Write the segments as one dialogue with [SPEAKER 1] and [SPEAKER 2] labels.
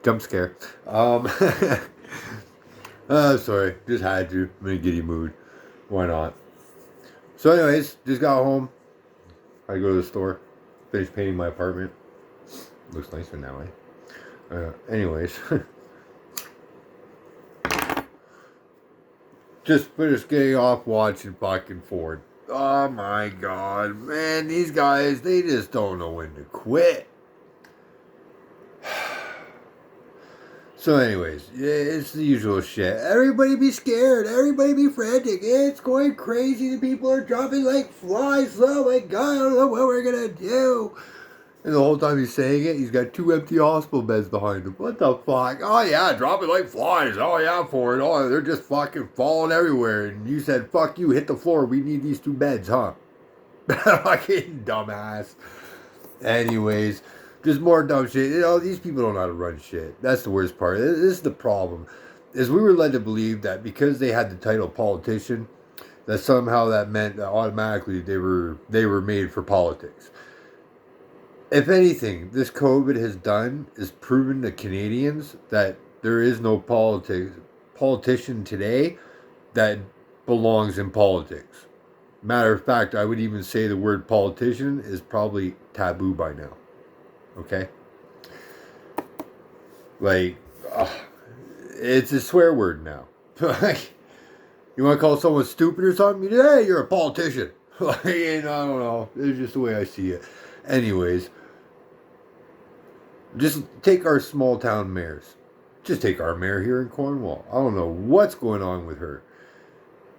[SPEAKER 1] Jump scare. Sorry, just had to. I'm in a giddy mood. Why not? So, anyways, just got home. I go to the store, finished painting my apartment. Looks nicer now, eh? Anyways, just finished getting off watching fucking Ford. Oh my god, man, these guys, they just don't know when to quit. So, anyways, yeah, it's the usual shit. Everybody be scared. Everybody be frantic. It's going crazy. The people are dropping like flies. Oh my god, I don't know what we're gonna do. And the whole time he's saying it, he's got 2 empty hospital beds behind him. What the fuck? Oh yeah, dropping like flies. Oh yeah, for it. Oh, they're just fucking falling everywhere. And you said, fuck you, hit the floor. We need these 2 beds, huh? Fucking dumbass. Anyways, just more dumb shit. You know, these people don't know how to run shit. That's the worst part. This is the problem. Is we were led to believe that because they had the title politician, that somehow that meant that automatically they were made for politics. If anything, this COVID has done is proven to Canadians that there is no politician today that belongs in politics. Matter of fact, I would even say the word politician is probably taboo by now. Okay? Like, it's a swear word now. You want to call someone stupid or something? Hey, you're a politician. Like, I don't know. It's just the way I see it. Anyways, just take our small town mayors. Just take our mayor here in Cornwall. I don't know what's going on with her.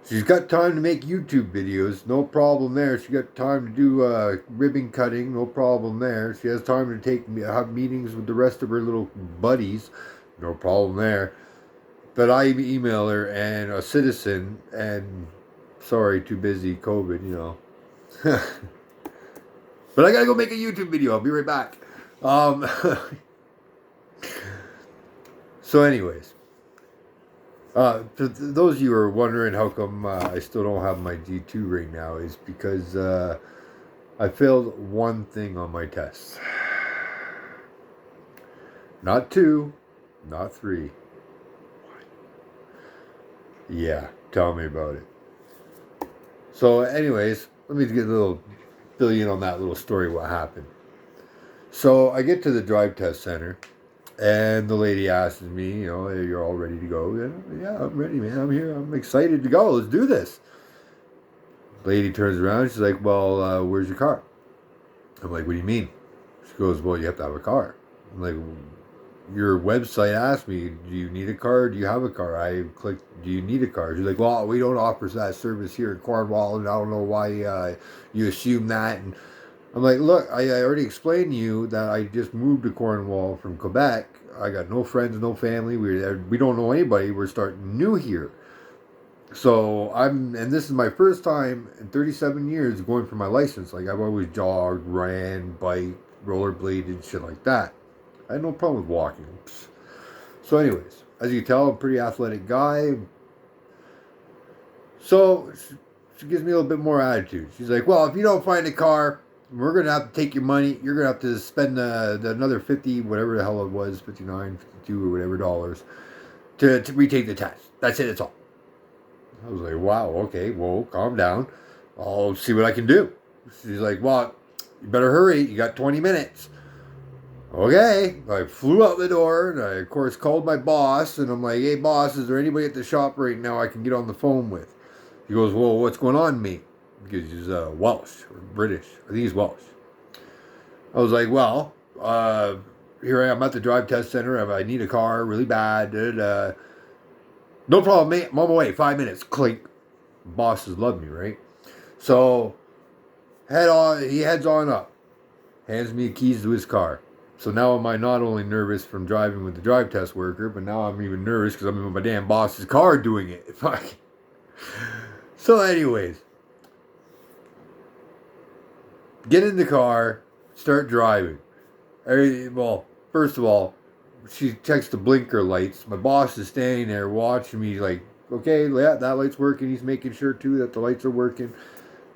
[SPEAKER 1] She's got time to make YouTube videos, no problem there. She got time to do ribbon cutting, no problem there. She has time to have meetings with the rest of her little buddies, no problem there. But I email her and a citizen, and sorry, too busy, COVID, you know. But I gotta go make a YouTube video. I'll be right back. So, anyways. For those of you who are wondering how come I still don't have my G2 right now is because I failed one thing on my tests. Not 2, not 3. Yeah, tell me about it. So anyways, let me get a little fill you in on that little story what happened. So I get to the drive test center. And the lady asks me, you know, hey, you're all ready to go? Yeah, I'm ready, man. I'm here. I'm excited to go. Let's do this. The lady turns around. She's like, well, where's your car? I'm like, what do you mean? She goes, well, you have to have a car. I'm like, your website asked me, do you need a car? Do you have a car? I clicked, do you need a car? She's like, well, we don't offer that service here in Cornwall, and I don't know why you assume that. And I'm like, look, I already explained to you that I just moved to Cornwall from Quebec. I got no friends, no family. We don't know anybody. We're starting new here. So and this is my first time in 37 years going for my license. Like, I've always jogged, ran, biked, rollerbladed, shit like that. I had no problem with walking. So anyways, as you can tell, I'm a pretty athletic guy. So she gives me a little bit more attitude. She's like, well, if you don't find a car, we're going to have to take your money. You're going to have to spend another 50, whatever the hell it was, 59, 52 or whatever dollars to retake the test. That's it. That's all. I was like, wow, okay, well, calm down. I'll see what I can do. She's like, well, you better hurry. You got 20 minutes. Okay. I flew out the door, and I, of course, called my boss, and I'm like, hey, boss, is there anybody at the shop right now I can get on the phone with? He goes, well, what's going on, mate? Because he's Welsh or British. I think he's Welsh. I was like, well, here I am at the drive test center. I need a car really bad. No problem, mate. I'm on my way. 5 minutes. Clink. Bosses love me, right? So he heads on up. Hands me the keys to his car. So now am I not only nervous from driving with the drive test worker, but now I'm even nervous because I'm in my damn boss's car doing it. So anyways, get in the car, start driving. Well, first of all, she checks the blinker lights. My boss is standing there watching me like, okay, yeah, that light's working. He's making sure too that the lights are working.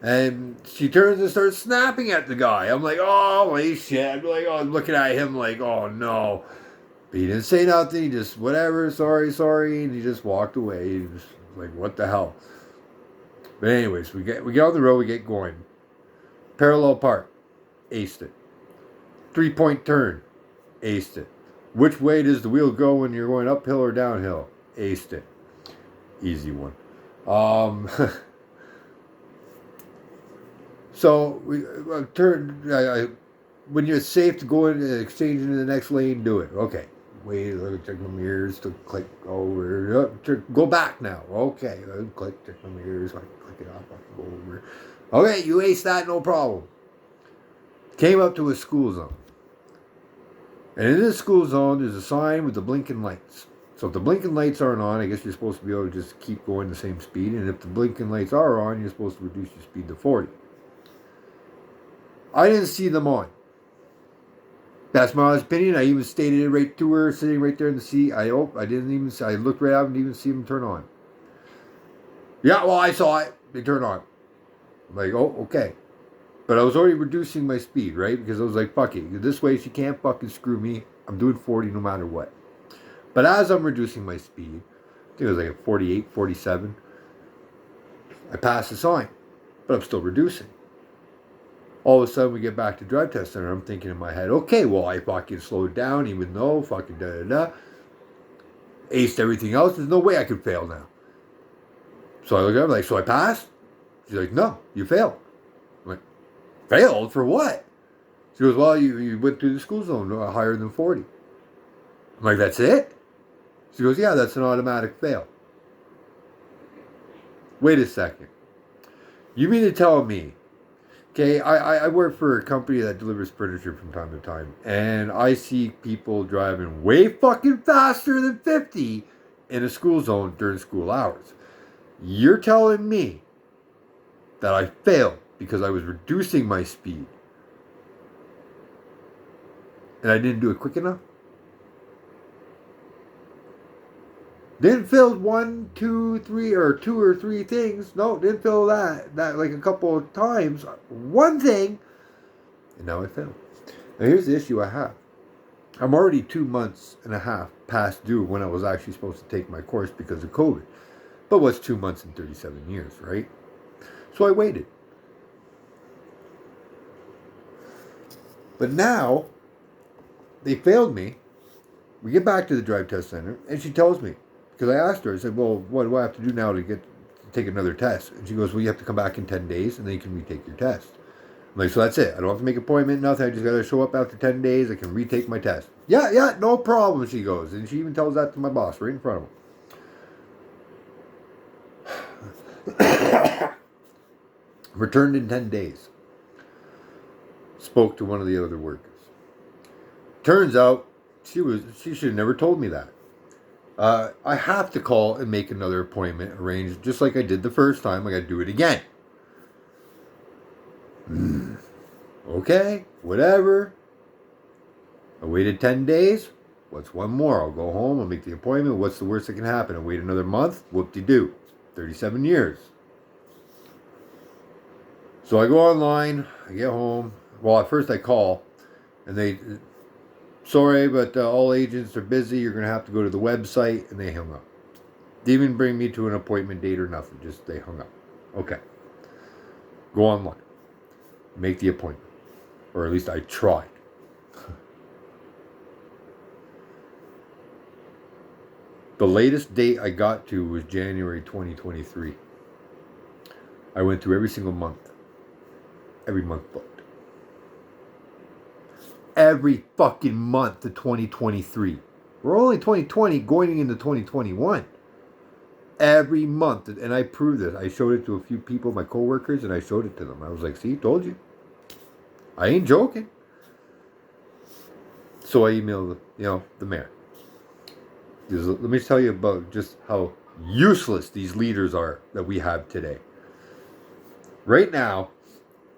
[SPEAKER 1] And she turns and starts snapping at the guy. I'm like, oh, holy shit. I'm like, oh, I'm looking at him like, oh, no. But he didn't say nothing. He just, whatever, sorry. And he just walked away. He was like, what the hell? But anyways, we get on the road. We get going. Parallel park. Aced it. 3-point turn. Aced it. Which way does the wheel go when you're going uphill or downhill? Aced it. Easy one. So we when you're safe to go in and exchange into the next lane, do it. Okay. Wait, let me check my mirrors to click over. Go back now. Okay. Click, check my mirrors. I click it off. I go over. Okay, you aced that, no problem. Came up to a school zone. And in this school zone, there's a sign with the blinking lights. So if the blinking lights aren't on, I guess you're supposed to be able to just keep going the same speed. And if the blinking lights are on, you're supposed to reduce your speed to 40. I didn't see them on. That's my honest opinion. I even stated it right to her, sitting right there in the seat. I looked right out and didn't even see them turn on. Yeah, well, I saw it. They turned on. I'm like, oh, okay. But I was already reducing my speed, right? Because I was like, fuck it. This way she can't fucking screw me. I'm doing 40 no matter what. But as I'm reducing my speed, I think it was like a 48, 47, I passed the sign. But I'm still reducing. All of a sudden we get back to drive test center. I'm thinking in my head, okay, well, I fucking slowed down even though fucking da-da-da. Aced everything else. There's no way I could fail now. So I look at her, I'm like, so I passed? She's like, no, you failed. I'm like, failed? For what? She goes, well, you went through the school zone higher than 40. I'm like, that's it? She goes, yeah, that's an automatic fail. Wait a second. You mean to tell me, okay, I work for a company that delivers furniture from time to time, and I see people driving way fucking faster than 50 in a school zone during school hours. You're telling me that I failed because I was reducing my speed and I didn't do it quick enough? Didn't fail 1, 2, 3, or 2 or 3 things. No, didn't fail that like a couple of times. One thing, and now I failed. Now here's the issue I have. I'm already 2 months and a half past due when I was actually supposed to take my course because of COVID. But what's 2 months and 37 years, right? So I waited. But now, they failed me. We get back to the drive test center, and she tells me, because I asked her, I said, well, what do I have to do now to take another test? And she goes, well, you have to come back in 10 days, and then you can retake your test. I'm like, so that's it. I don't have to make an appointment, nothing. I just got to show up after 10 days. I can retake my test. Yeah, no problem, she goes. And she even tells that to my boss right in front of him. Returned in 10 days. Spoke to one of the other workers. Turns out, she should have never told me that. I have to call and make another appointment arranged, just like I did the first time. I got to do it again. Okay, whatever. I waited 10 days. What's one more? I'll go home. I'll make the appointment. What's the worst that can happen? I wait another month. Whoop-de-doo. 37 years. So I go online. I get home. Well, at first I call, and they... Sorry, but all agents are busy. You're going to have to go to the website. And they hung up. They didn't even bring me to an appointment date or nothing. Just they hung up. Okay. Go online. Make the appointment. Or at least I tried. The latest date I got to was January 2023. I went through every single month. Every month booked. Every fucking month of 2023. We're only 2020 going into 2021. Every month. And I proved it. I showed it to a few people, my coworkers, and I showed it to them. I was like, see, told you. I ain't joking. So I emailed, the mayor. Let me tell you about just how useless these leaders are that we have today. Right now,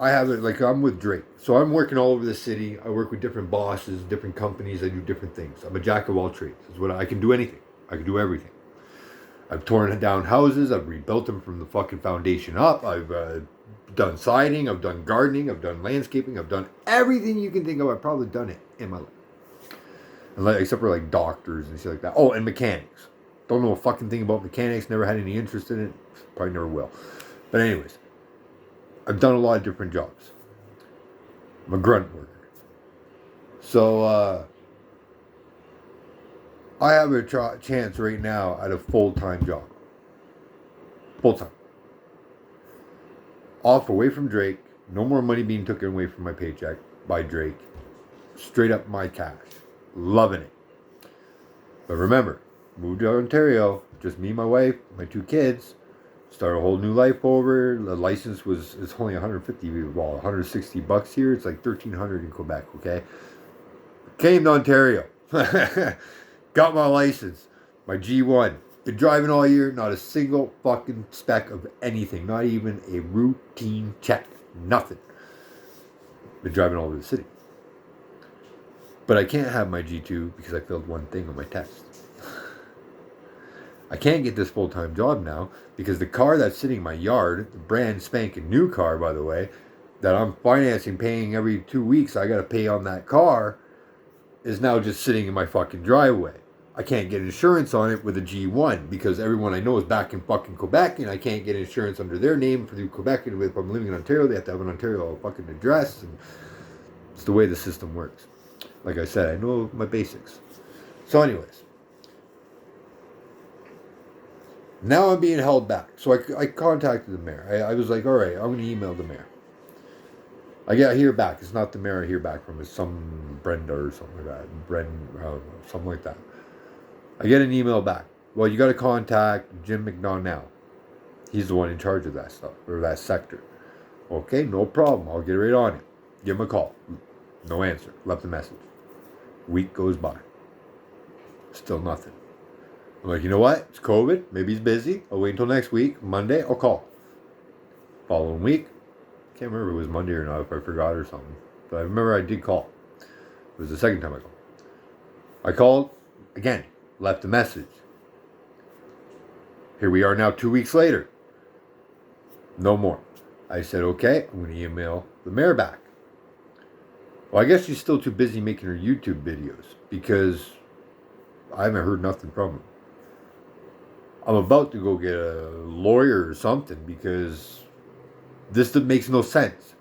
[SPEAKER 1] I have it, like I'm with Drake. So I'm working all over the city. I work with different bosses, different companies. I do different things. I'm a jack of all trades. Is what I can do anything. I can do everything. I've torn down houses. I've rebuilt them from the fucking foundation up. I've done siding, I've done gardening, I've done landscaping, I've done everything you can think of. I've probably done it in my life. Except for like doctors and shit like that. Oh, and mechanics. Don't know a fucking thing about mechanics. Never had any interest in it. Probably never will. But anyways, I've done a lot of different jobs. I'm a grunt worker. So I have a chance right now at a full-time job. Full-time. Off away from Drake. No more money being taken away from my paycheck by Drake. Straight up my cash. Loving it. But remember, moved to Ontario, just me, my wife, my 2 kids. Start a whole new life over. The license it's only $160 here. It's like $1,300 in Quebec, okay? Came to Ontario. Got my license. My G1. Been driving all year, not a single fucking speck of anything. Not even a routine check. Nothing. Been driving all over the city. But I can't have my G2 because I failed one thing on my test. I can't get this full-time job now because the car that's sitting in my yard, the brand spanking new car, by the way, that I'm financing, paying every 2 weeks, I got to pay on that car, is now just sitting in my fucking driveway. I can't get insurance on it with a G1 because everyone I know is back in fucking Quebec and I can't get insurance under their name through Quebec. And if I'm living in Ontario, they have to have an Ontario fucking address. And it's the way the system works. Like I said, I know my basics. So anyways. Now I'm being held back. So I contacted the mayor. I was like, all right, I'm going to email the mayor. I hear back. It's not the mayor I hear back from. It's some Brenda or something like that. Something like that. I get an email back. Well, you got to contact Jim McDonnell. He's the one in charge of that stuff, or that sector. Okay, no problem. I'll get right on it. Give him a call. No answer. Left a message. Week goes by. Still nothing. I'm like, you know what? It's COVID. Maybe he's busy. I'll wait until next week. Monday, I'll call. Following week, can't remember if it was Monday or not, if I forgot or something. But I remember I did call. It was the second time I called. I called, again, left a message. Here we are now 2 weeks later. No more. I said, okay, I'm going to email the mayor back. Well, I guess she's still too busy making her YouTube videos because I haven't heard nothing from him. I'm about to go get a lawyer or something because this makes no sense.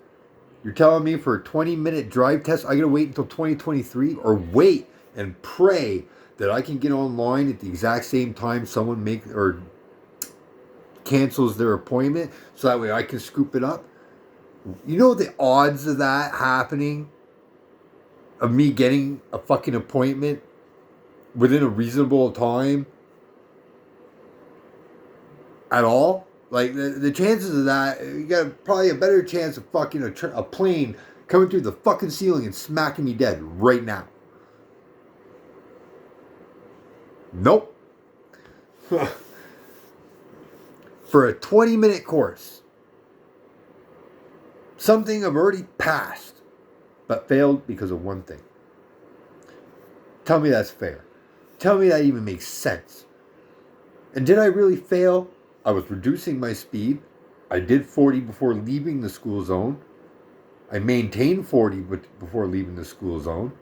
[SPEAKER 1] You're telling me for a 20-minute drive test, I got to wait until 2023 or wait and pray that I can get online at the exact same time someone cancels their appointment so that way I can scoop it up? You know the odds of that happening? Of me getting a fucking appointment within a reasonable time at all? Like, the chances of that, you got probably a better chance of fucking a plane coming through the fucking ceiling and smacking me dead right now. Nope. For a 20-minute course. Something I've already passed, but failed because of one thing. Tell me that's fair. Tell me that even makes sense. And did I really fail? I was reducing my speed. I did 40 before leaving the school zone. I maintained 40 before leaving the school zone.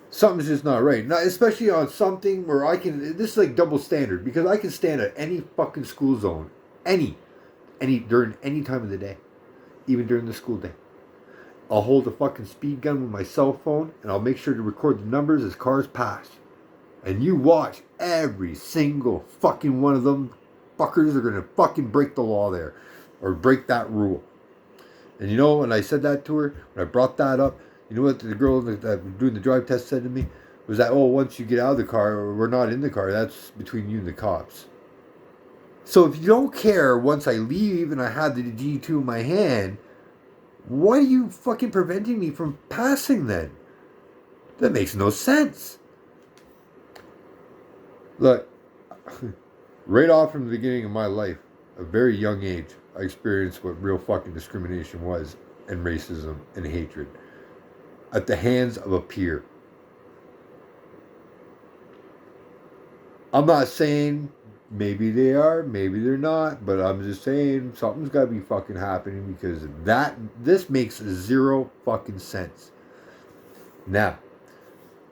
[SPEAKER 1] Something's just not right. Now, especially on something where this is like double standard because I can stand at any fucking school zone. During any time of the day. Even during the school day. I'll hold a fucking speed gun with my cell phone and I'll make sure to record the numbers as cars pass. And you watch every single fucking one of them fuckers are going to fucking break the law there. Or break that rule. And you know, when I said that to her, when I brought that up, you know what the girl that was doing the drive test said to me? Was that, once you get out of the car, or we're not in the car, that's between you and the cops. So if you don't care once I leave and I have the G2 in my hand, why are you fucking preventing me from passing then? That makes no sense. Look, right off from the beginning of my life, a very young age, I experienced what real fucking discrimination was, and racism and hatred at the hands of a peer. I'm not saying Maybe they are, maybe they're not, but I'm just saying something's got to be fucking happening because this makes zero fucking sense. Now,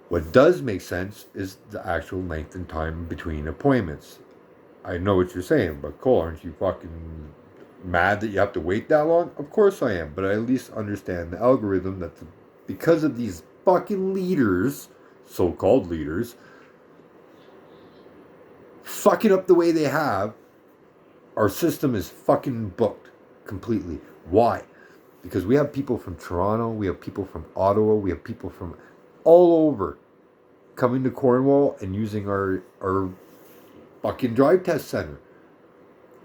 [SPEAKER 1] what does make sense is the actual length and time between appointments. I know what you're saying, but Cole, aren't you fucking mad that you have to wait that long? Of course I am, but I at least understand the algorithm because of these fucking leaders, so-called leaders, fucking up the way they have, our system is fucking booked completely. Why? Because we have people from Toronto, we have people from Ottawa, we have people from all over coming to Cornwall and using our fucking drive test center.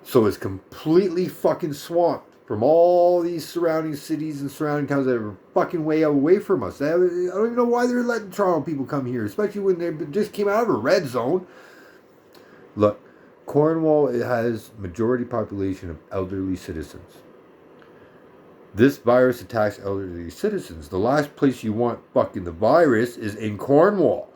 [SPEAKER 1] So it's completely fucking swamped from all these surrounding cities and surrounding towns that are fucking way away from us. I don't even know why they're letting Toronto people come here, especially when they just came out of a red zone. Look, Cornwall, it has majority population of elderly citizens. This virus attacks elderly citizens. The last place you want fucking the virus is in Cornwall.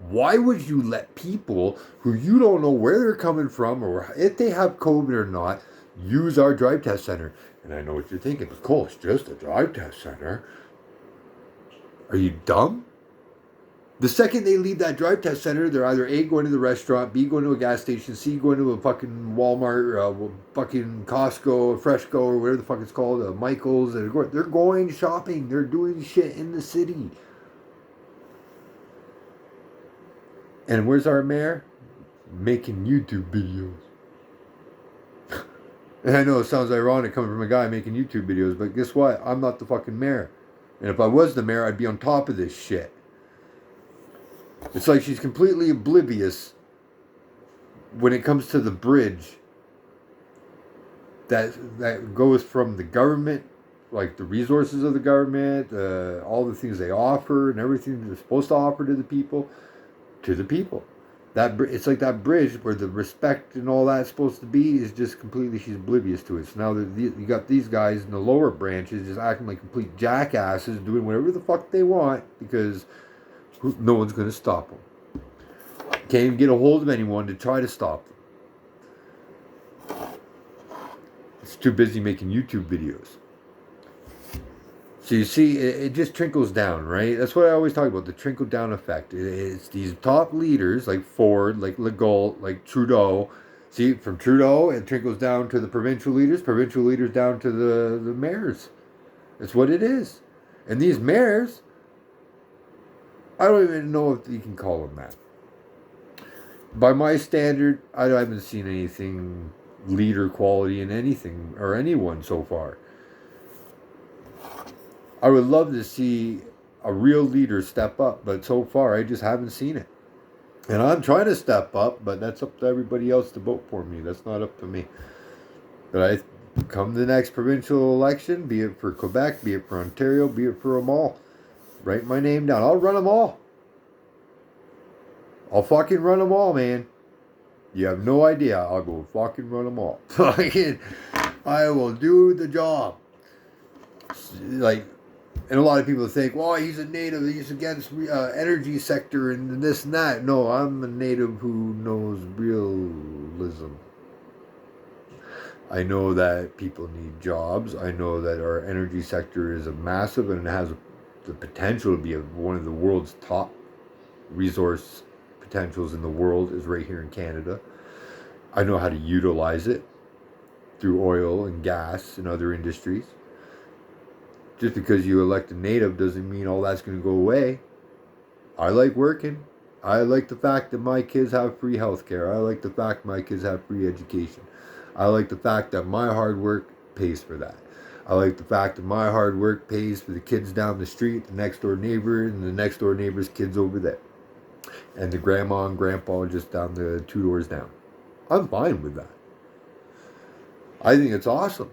[SPEAKER 1] Why would you let people who you don't know where they're coming from or if they have COVID or not use our drive test center? And I know what you're thinking, but Cole, it's just a drive test center. Are you dumb? The second they leave that drive test center, they're either A, going to the restaurant, B, going to a gas station, C, going to a fucking Walmart, fucking Costco, Freshco, or whatever the fuck it's called, Michael's. They're going shopping. They're doing shit in the city. And where's our mayor? Making YouTube videos. And I know it sounds ironic coming from a guy making YouTube videos, but guess what? I'm not the fucking mayor. And if I was the mayor, I'd be on top of this shit. It's like she's completely oblivious when it comes to the bridge that goes from the government, like the resources of the government, all the things they offer and everything they're supposed to offer to the people, to the people. It's like that bridge where the respect and all that's supposed to be is just completely, she's oblivious to it. So now you got these guys in the lower branches just acting like complete jackasses, doing whatever the fuck they want because no one's going to stop them. Can't even get a hold of anyone to try to stop them. It's too busy making YouTube videos. So you see, it just trickles down, right? That's what I always talk about, the trickle down effect. It's these top leaders like Ford, like Legault, like Trudeau. See, from Trudeau, it trickles down to the provincial leaders down to the mayors. That's what it is. And these mayors, I don't even know if you can call them that. By my standard, I haven't seen anything leader quality in anything or anyone so far. I would love to see a real leader step up, but so far I just haven't seen it. And I'm trying to step up, but that's up to everybody else to vote for me. That's not up to me. But I come the next provincial election, be it for Quebec, be it for Ontario, be it for them all, write my name down. I'll run them all. I'll fucking run them all, man. You have no idea. I'll go fucking run them all. I will do the job. Like, and a lot of people think, well, he's a native, he's against energy sector and this and that. No, I'm a native who knows realism. I know that people need jobs. I know that our energy sector is a massive and it has the potential to be one of the world's top resource potentials in the world is right here in Canada. I know how to utilize it through oil and gas and other industries. Just because you elect a native doesn't mean all that's going to go away. I like working. I like the fact that my kids have free health care. I like the fact my kids have free education. I like the fact that my hard work pays for that. I like the fact that my hard work pays for the kids down the street, the next door neighbor, and the next door neighbor's kids over there. And the grandma and grandpa just down the 2 doors down. I'm fine with that. I think it's awesome.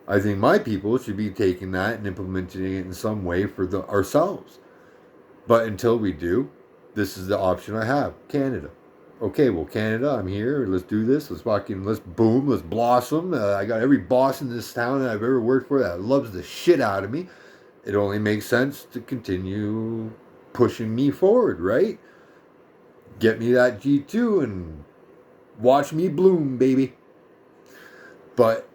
[SPEAKER 1] I think my people should be taking that and implementing it in some way for ourselves. But until we do, this is the option I have. Canada. Okay, well, Canada, I'm here. Let's do this. Let's boom. Let's blossom. I got every boss in this town that I've ever worked for that loves the shit out of me. It only makes sense to continue pushing me forward, right? Get me that G2 and Watch me bloom, baby. But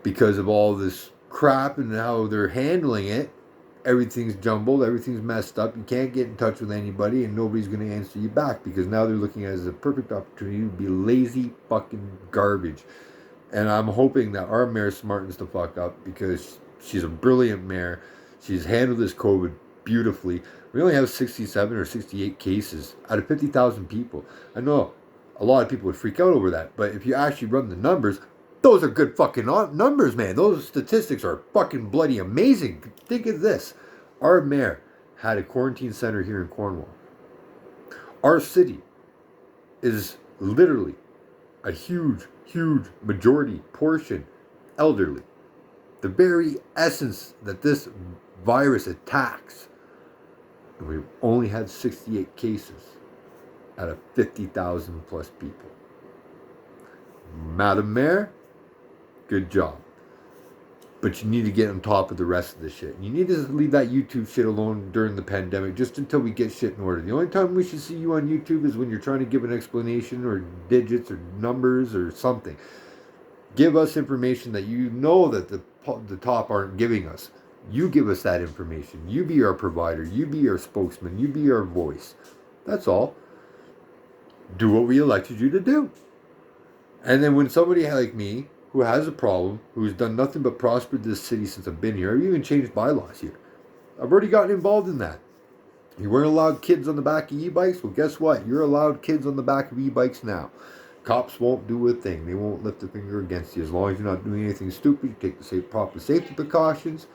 [SPEAKER 1] because of all this crap and how they're handling it, everything's jumbled, everything's messed up. You can't get in touch with anybody, and nobody's going to answer you back because now they're looking at it as a perfect opportunity to be lazy fucking garbage. And I'm hoping that our mayor smartens the fuck up because she's a brilliant mayor. She's handled this COVID beautifully. We only have 67 or 68 cases out of 50,000 people. I know a lot of people would freak out over that, but if you actually run the numbers, those are good fucking numbers, man. Those statistics are fucking bloody amazing. Think of this. Our mayor had a quarantine center here in Cornwall. Our city is literally a huge majority portion elderly. The very essence that this virus attacks. And we've only had 68 cases out of 50,000 plus people. Madam Mayor, good job. But you need to get on top of the rest of the shit. You need to leave that YouTube shit alone during the pandemic, just until we get shit in order. The only time we should see you on YouTube is when you're trying to give an explanation or digits or numbers or something. Give us information that you know that the top aren't giving us. You give us that information. You be our provider. You be our spokesman. You be our voice. That's all. Do what we elected you to do. And then when somebody like me, who has a problem, who's done nothing but prosper this city since I've been here, I've even changed bylaws here. I've already gotten involved in that. You weren't allowed kids on the back of e-bikes? Well, guess what? You're allowed kids on the back of e-bikes now. Cops won't do a thing. They won't lift a finger against you. As long as you're not doing anything stupid, you take the proper safety precautions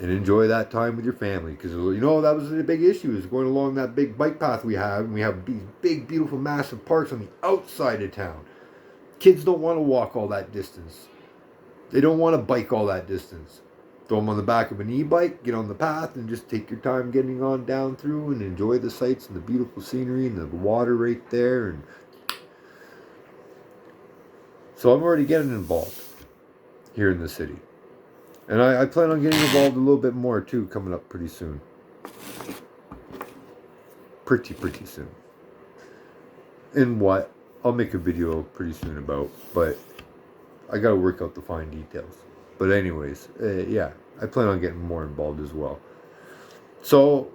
[SPEAKER 1] and enjoy that time with your family. Because, you know, that was the big issue, is going along that big bike path we have. And we have these big, beautiful, massive parks on the outside of town. Kids don't want to walk all that distance. They don't want to bike all that distance. Throw them on the back of an e-bike, get on the path, and just take your time getting on down through and enjoy the sights and the beautiful scenery and the water right there. And so I'm already getting involved here in the city. And I plan on getting involved a little bit more too, coming up pretty soon. Pretty soon. In what? I'll make a video pretty soon about, but I gotta work out the fine details. But anyways, yeah, I plan on getting more involved as well. So,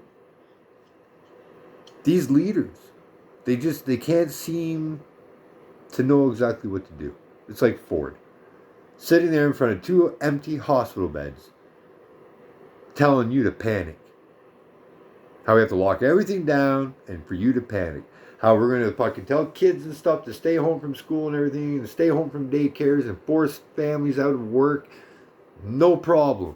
[SPEAKER 1] these leaders, they can't seem to know exactly what to do. It's like Ford, sitting there in front of 2 empty hospital beds, telling you to panic. How we have to lock everything down and for you to panic. How we're going to fucking tell kids and stuff to stay home from school and everything, and stay home from daycares and force families out of work. No problem.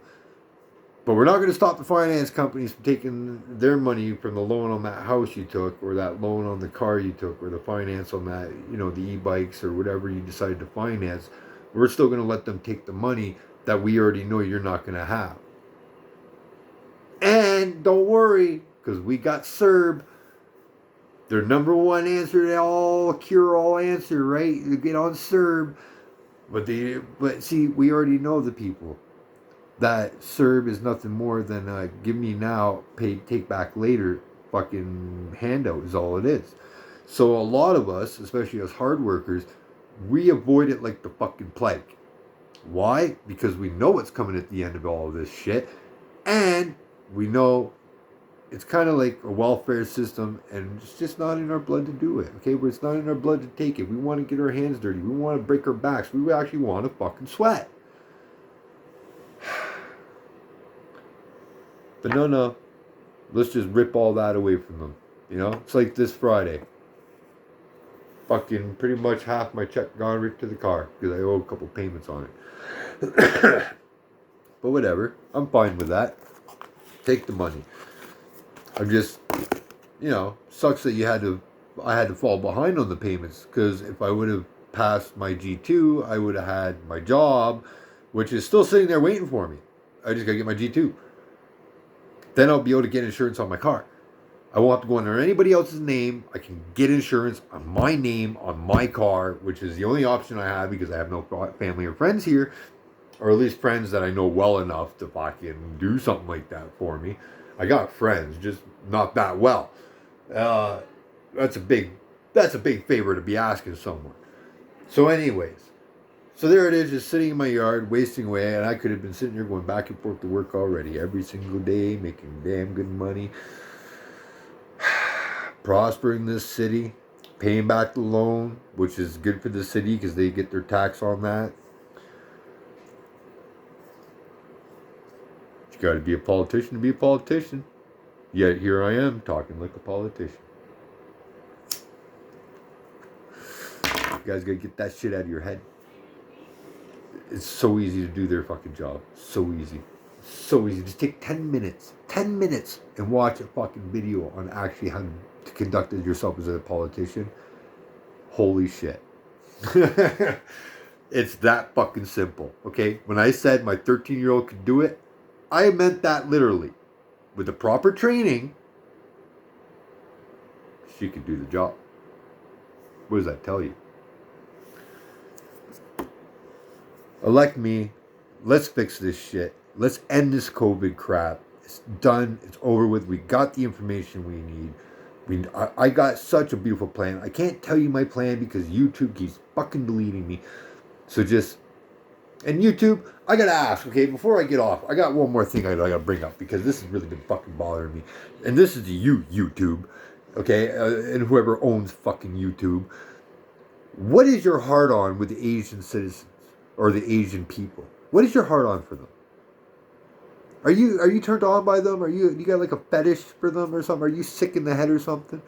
[SPEAKER 1] But we're not going to stop the finance companies from taking their money from the loan on that house you took, or that loan on the car you took, or the finance on that, you know, the e-bikes or whatever you decided to finance. We're still going to let them take the money that we already know you're not going to have. And don't worry, because we got CERB. Their number one answer to all, cure-all answer, right? You get on CERB. But see, we already know the people. That CERB is nothing more than give me now, pay, take back later fucking handout is all it is. So a lot of us, especially as hard workers, we avoid it like the fucking plague. Why? Because we know what's coming at the end of all of this shit. And we know it's kind of like a welfare system, and it's just not in our blood to do it, okay? But it's not in our blood to take it. We want to get our hands dirty. We want to break our backs. We actually want to fucking sweat. But no. Let's just rip all that away from them, you know? It's like this Friday. Fucking pretty much half my check gone right to the car because I owe a couple payments on it. But whatever. I'm fine with that. Take the money. I'm just, you know, sucks that I had to fall behind on the payments, because if I would have passed my G2, I would have had my job, which is still sitting there waiting for me. I just got to get my G2. Then I'll be able to get insurance on my car. I won't have to go under anybody else's name. I can get insurance on my name, on my car, which is the only option I have because I have no family or friends here, or at least friends that I know well enough to fucking do something like that for me. I got friends, just not that well. That's a big That's a big favor to be asking someone. So anyways, so there it is, just sitting in my yard, wasting away, and I could have been sitting here going back and forth to work already every single day, making damn good money, prospering this city, paying back the loan, which is good for the city because they get their tax on that. You got to be a politician to be a politician. Yet here I am talking like a politician. You guys gotta get that shit out of your head. It's so easy to do their fucking job. So easy. So easy. Just take 10 minutes. 10 minutes and watch a fucking video on actually how to conduct yourself as a politician. Holy shit. It's that fucking simple. Okay? When I said my 13-year-old could do it, I meant that literally. With the proper training, she could do the job. What does that tell you? Elect me. Let's fix this shit. Let's end this COVID crap. It's done. It's over with. We got the information we need. I got such a beautiful plan. I can't tell you my plan because YouTube keeps fucking deleting me. So just... And YouTube, I gotta ask, okay, before I get off, I got one more thing I gotta bring up because this has really been fucking bothering me. And this is the YouTube, okay, and whoever owns fucking YouTube. What is your heart on with the Asian citizens or the Asian people? What is your heart on for them? Are you turned on by them? You got like a fetish for them or something? Are you sick in the head or something?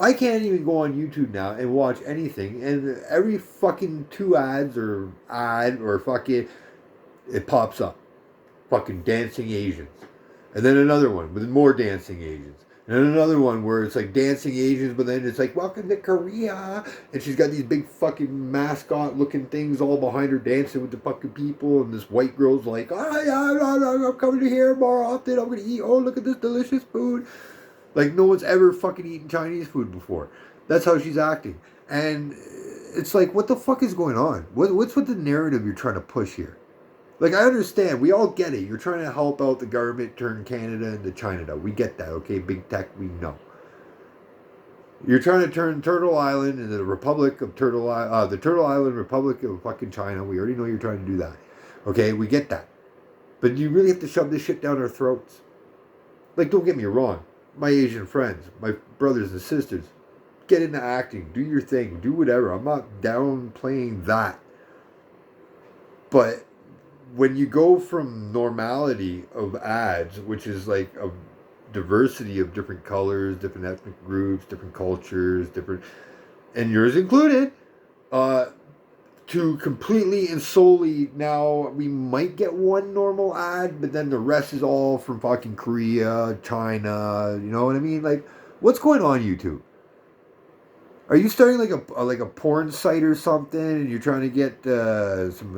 [SPEAKER 1] I can't even go on YouTube now and watch anything, and every fucking two ads or fucking, it pops up. Fucking dancing Asians. And then another one with more dancing Asians. And then another one where it's like dancing Asians, but then it's like, welcome to Korea. And she's got these big fucking mascot looking things all behind her dancing with the fucking people. And this white girl's like, oh, I'm coming to here more often. I'm going to eat. Oh, look at this delicious food. Like no one's ever fucking eaten Chinese food before. That's how she's acting. And it's like, what the fuck is going on? What's with the narrative you're trying to push here? Like, I understand. We all get it. You're trying to help out the government turn Canada into China. We get that, okay? Big tech, we know. You're trying to turn Turtle Island into the Republic of the Turtle Island Republic of fucking China. We already know you're trying to do that. Okay, we get that. But you really have to shove this shit down our throats. Like, don't get me wrong. My Asian friends, my brothers and sisters, get into acting. Do your thing. Do whatever. I'm not downplaying that. But when you go from normality of ads, which is like a diversity of different colors, different ethnic groups, different cultures, and yours included, to completely and solely now we might get one normal ad, but then the rest is all from fucking Korea, China, you know what I mean? Like, what's going on YouTube? Are you starting like a porn site or something, and you're trying to get some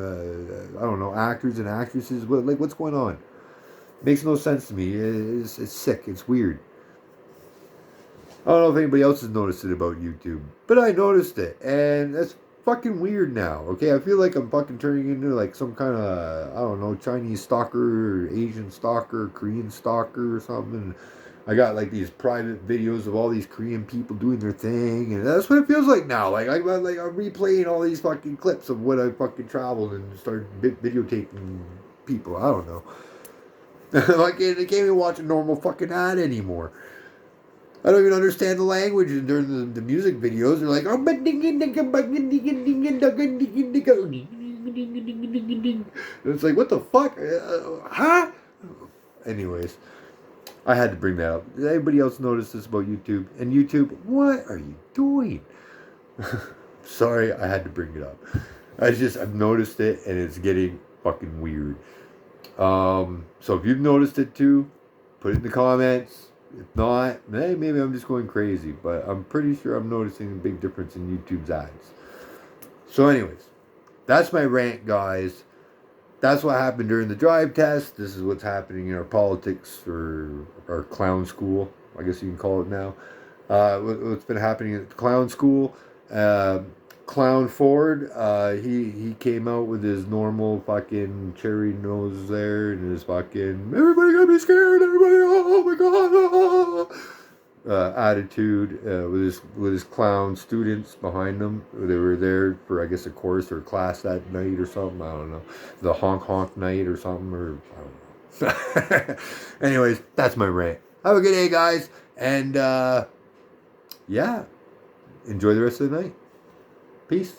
[SPEAKER 1] I don't know, actors and actresses? What's going on? Makes no sense to me. It's sick. It's weird. I don't know if anybody else has noticed it about YouTube, but I noticed it, and that's fucking weird now. Okay, I feel like I'm fucking turning into like some kind of I don't know, Chinese stalker, or Asian stalker, Korean stalker or something. I got like these private videos of all these Korean people doing their thing, and that's what it feels like now. Like I'm replaying all these fucking clips of when I fucking traveled and started videotaping people. I don't know. Like I can't even watch a normal fucking ad anymore. I don't even understand the language during the music videos. They're like, it's like, what the fuck? Huh? Anyways. I had to bring that up. Did anybody else notice this about YouTube? And YouTube, what are you doing? Sorry, I had to bring it up. I've noticed it, and it's getting fucking weird. So if you've noticed it too, put it in the comments. If not, hey, maybe I'm just going crazy. But I'm pretty sure I'm noticing a big difference in YouTube's ads. So anyways, that's my rant, guys. That's what happened during the drive test. This is what's happening in our politics, or our clown school, I guess you can call it now. What's been happening at the clown school. Clown Ford, he came out with his normal fucking cherry nose there, and his fucking, everybody gotta be scared, everybody, oh my god, attitude with his clown students behind him. They were there for, I guess, a course or class that night or something. I don't know, the honk night or something, or I don't know. Anyways, that's my rant. Have a good day, guys, and yeah, enjoy the rest of the night. Peace.